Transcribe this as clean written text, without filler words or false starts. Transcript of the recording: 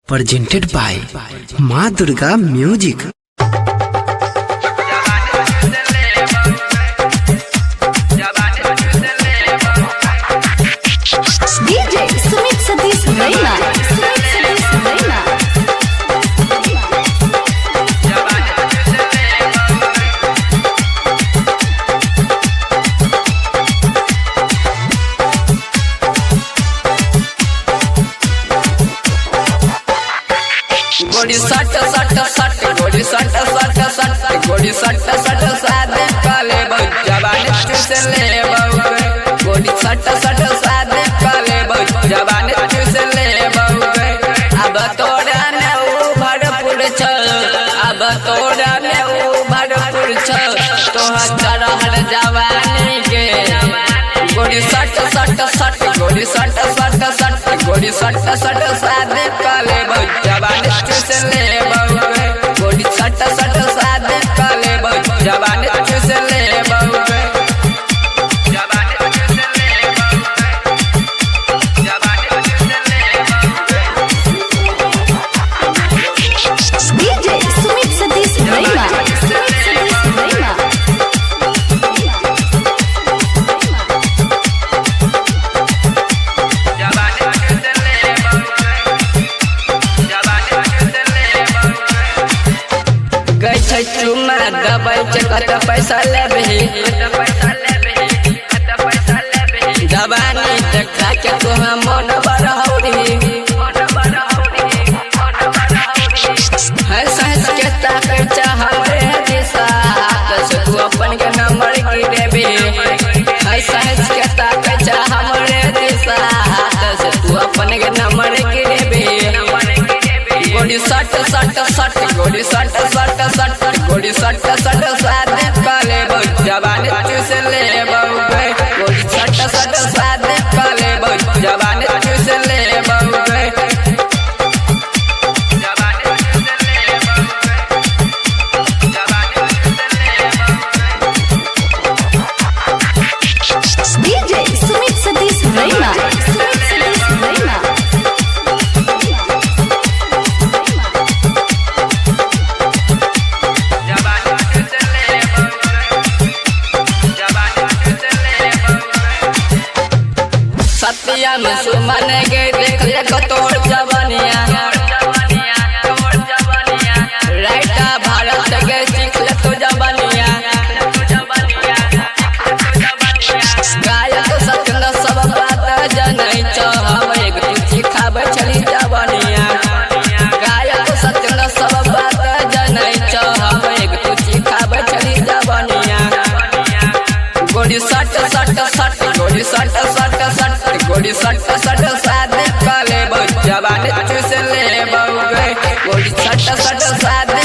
presented by Ma Durga Music. DJ Sumit Satish Raina. गोड़ी सट सट सट गोड़ी सट सट सट गोड़ी सट सट सादे काले बहुत जवानी चूस ले बहु गोड़ी सट सट सादे काले बहुत जवानी चूस ले बहु अब तोड़ा ने भरपुर छ अब तोड़ा ने भरपुर छ तो चढ़ल जवानी के गोड़ी सट सट सट गोड़ी सट सट सट गोड़ी सट सट सादे काले बहुत जवानी चूस ले बहु गोड़ी सट सट सादे काले बहु जवानी चूस ले बहु DJ Sumit Satish Raina. गई चुमा दबाई कत पैसा लेबे जवानी देखा के तो हम मन बरहौरी है सहस के ताके चाहले दिशा से तू अपन के नंबर की देबे है सहस के ताके चाह हमरे दिशा से तू अपन के नंबर की देबे गोड़ी सट सट सट गोड़ी सट सट सट गोड़ी सट सट सादे काले बहुत जवानी चूस ले बहु गोड़ी सट सट सादे काले बहुत जवानी चूस ले बहु DJ Sumit Satish Raina. सतिया में सुमन के देख ले तोड़ जवानिया राइटा भारत के सीख ले तो जवानिया गायक सत्यन सब बात जनै छ हम एक सिखाबे चली जवानिया गायक सत्यन सब बात जनै छ हम एक सिखाबे चली जवानिया गोड़ी सट सट सट गोड़ी सट सट सट गोड़ी सट सट सादे काले बहुत जवानी चूस ले बहु गोड़ी सट सट सादे